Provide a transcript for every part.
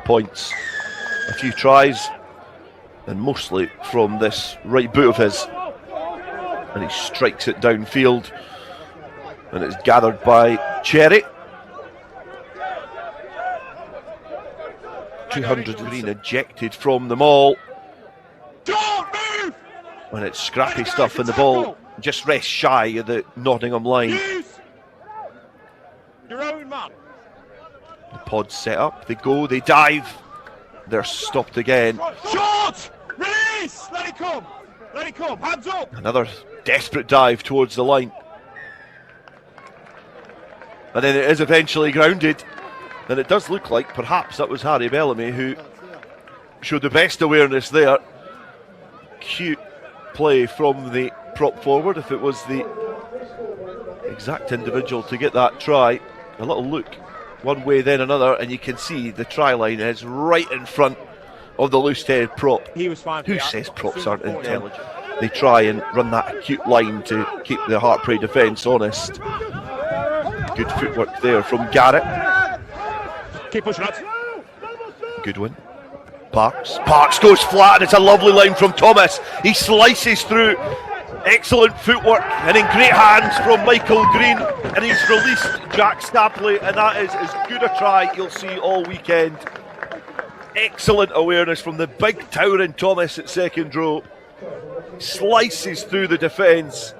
points, a few tries, and mostly from this right boot of his. And he strikes it downfield, and it's gathered by Cherry. 200 green ejected from them all. Don't move! And it's scrappy stuff, and the ball just rests shy of the Nottingham line. Use your own man. The pod's set up, they go, they dive, they're stopped again. Short! Release! Let it come! Let it come! Hands up! Another desperate dive towards the line. And then it is eventually grounded. And it does look like perhaps that was Harry Bellamy who showed the best awareness there. Cute play from the prop forward, if it was the exact individual to get that try. A little look one way then another, and you can see the try line is right in front of the loose head prop. He was fine. Who says props aren't intelligent? They try and run that acute line to keep the Hartpury defence honest. Good footwork there from Garrett. Keep pushing it. Goodwin. Parks goes flat, and it's a lovely line from Thomas. He slices through. Excellent footwork, and in great hands from Michael Green, and he's released Jack Stapley, and that is as good a try you'll see all weekend. Excellent awareness from the big towering Thomas at second row. Slices through the defence,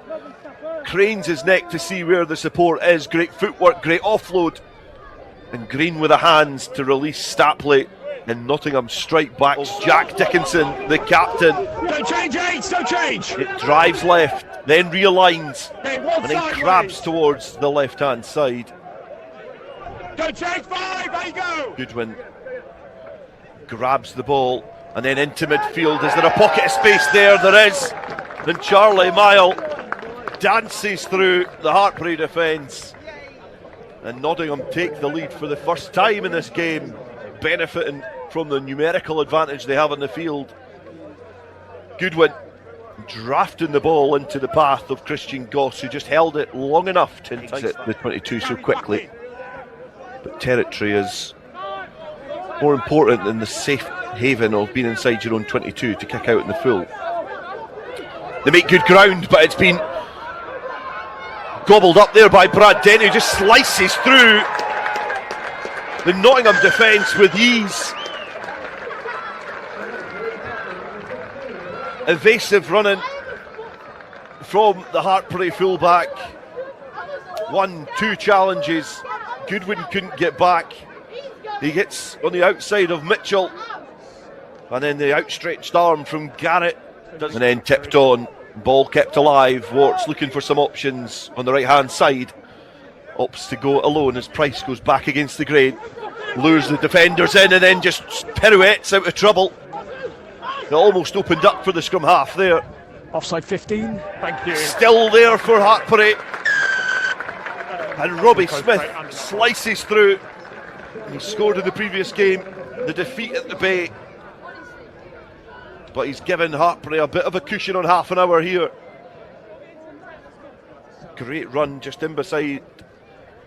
cranes his neck to see where the support is. Great footwork, great offload, and Green with the hands to release Stapley, and Nottingham strike back. Jack Dickinson, the captain. Don't change, H! Don't change! It drives left, then realigns, And and then crabs towards the left-hand side. Don't change, 5! There you go! Goodwin grabs the ball, and then into midfield. Is there a pocket of space there? There is. And Charlie Mile dances through the Hartpury defence. And Nottingham take the lead for the first time in this game, benefiting from the numerical advantage they have on the field. Goodwin drafting the ball into the path of Christian Goss, who just held it long enough to exit the 22 so quickly. But territory is more important than the safe haven of being inside your own 22 to kick out in the full. They make good ground, but it's been gobbled up there by Brad Dent, who just slices through the Nottingham defence with ease. Evasive running from the Hartpury fullback. 1-2 challenges. Goodwin couldn't get back. He gets on the outside of Mitchell, and then the outstretched arm from Garrett, and then tipped on. Ball kept alive. Warts looking for some options on the right hand side. Opts to go alone as Price goes back against the grain. Lures the defenders in, and then just pirouettes out of trouble. It almost opened up for the scrum half there. Offside 15. Thank you. Still there for Hartpury. And Robbie Smith slices through. He scored in the previous game, the defeat at the Bay. But he's given Hartpury a bit of a cushion on half an hour here. Great run just in beside,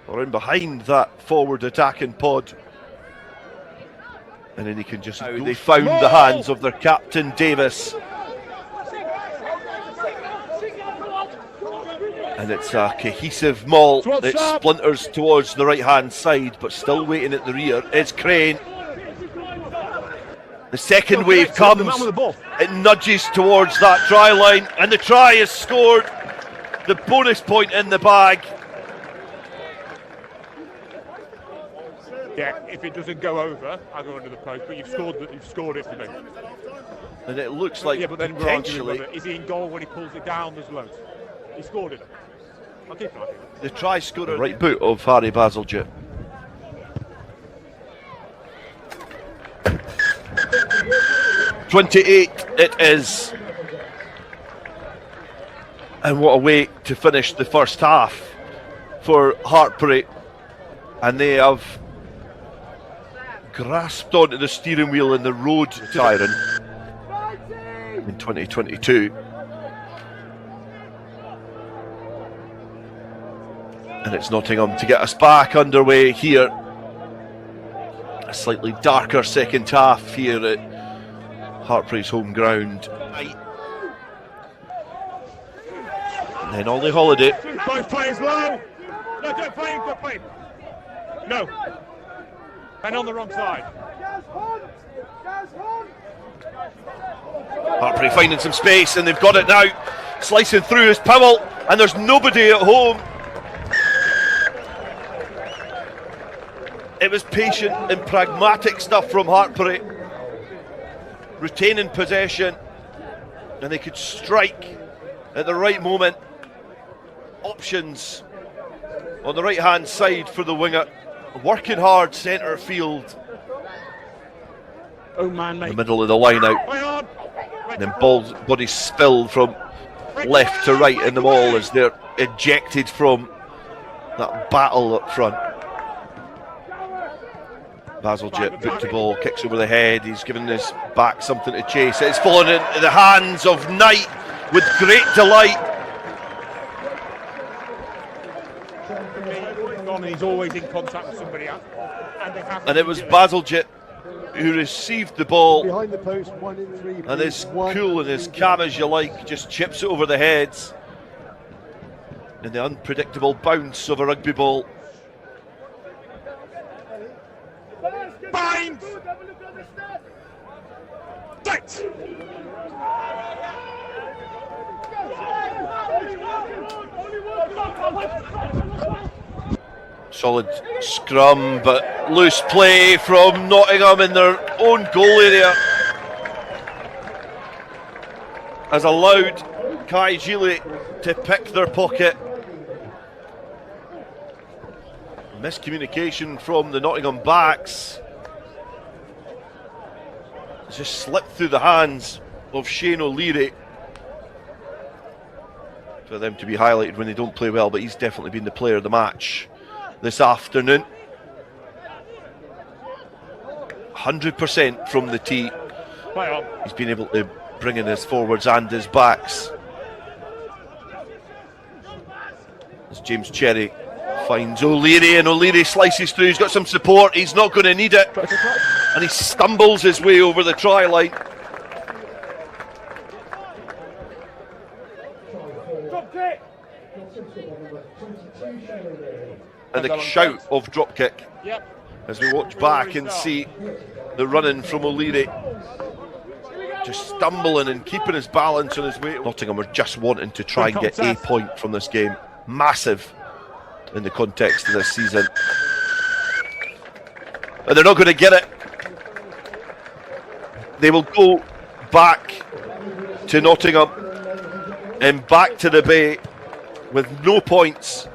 or in behind that forward attacking pod. And then he can just go. They found the hands of their captain Davis. And it's a cohesive maul that splinters towards the right hand side, but still waiting at the rear is Crane. The second wave comes, it nudges towards that try line, and the try is scored. The bonus point in the bag. Yeah, if it doesn't go over, I'll go under the post, but you've scored it for me. And it looks like potentially, is he in goal when he pulls it down? There's loads. He scored it. I'll keep an eye. The try scorer, right boot of Harry Bazalgette. .28 it is. And what a way to finish the first half for Hartpury. And they have grasped onto the steering wheel in the road to Tyrone in 2022. And it's Nottingham to get us back underway here. A slightly darker second half here at Hartpury's home ground. And then Ollie Holiday. Both players low. No, don't play him, don't play him. No. And on the wrong side. Hartpury finding some space, and they've got it now. Slicing through is Powell, and there's nobody at home. It was patient and pragmatic stuff from Hartpury, retaining possession, and they could strike at the right moment. Options on the right hand side for the winger, working hard centre field. Oh man, mate. The middle of the line out, and then bodies spilled from left to right in the ball as they're ejected from that battle up front. Bazalgette booked the ball, kicks over the head, he's given his back something to chase. It's fallen into the hands of Knight with great delight. He's always in contact with somebody else. And it was Bazalgette who received the ball, behind the post, 1 in 3, and as cool and as calm as you like, just chips it over the heads in the unpredictable bounce of a rugby ball. Bind! Right. Solid scrum, but loose play from Nottingham in their own goal area has allowed Kai Gili to pick their pocket. Miscommunication from the Nottingham backs. It's just slipped through the hands of Shane O'Leary. For them to be highlighted when they don't play well, but he's definitely been the player of the match this afternoon. 100% from the tee. He's been able to bring in his forwards and his backs. As James Cherry finds O'Leary, and O'Leary slices through. He's got some support, he's not going to need it, and he stumbles his way over the try line. And the shout of drop kick as we watch back and see the run-in from O'Leary, just stumbling and keeping his balance on his way. Nottingham are just wanting to try and get a point from this game. Massive in the context of this season, and they're not going to get it. They will go back to Nottingham and back to the Bay with no points,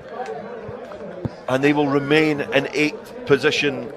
and they will remain in 8th position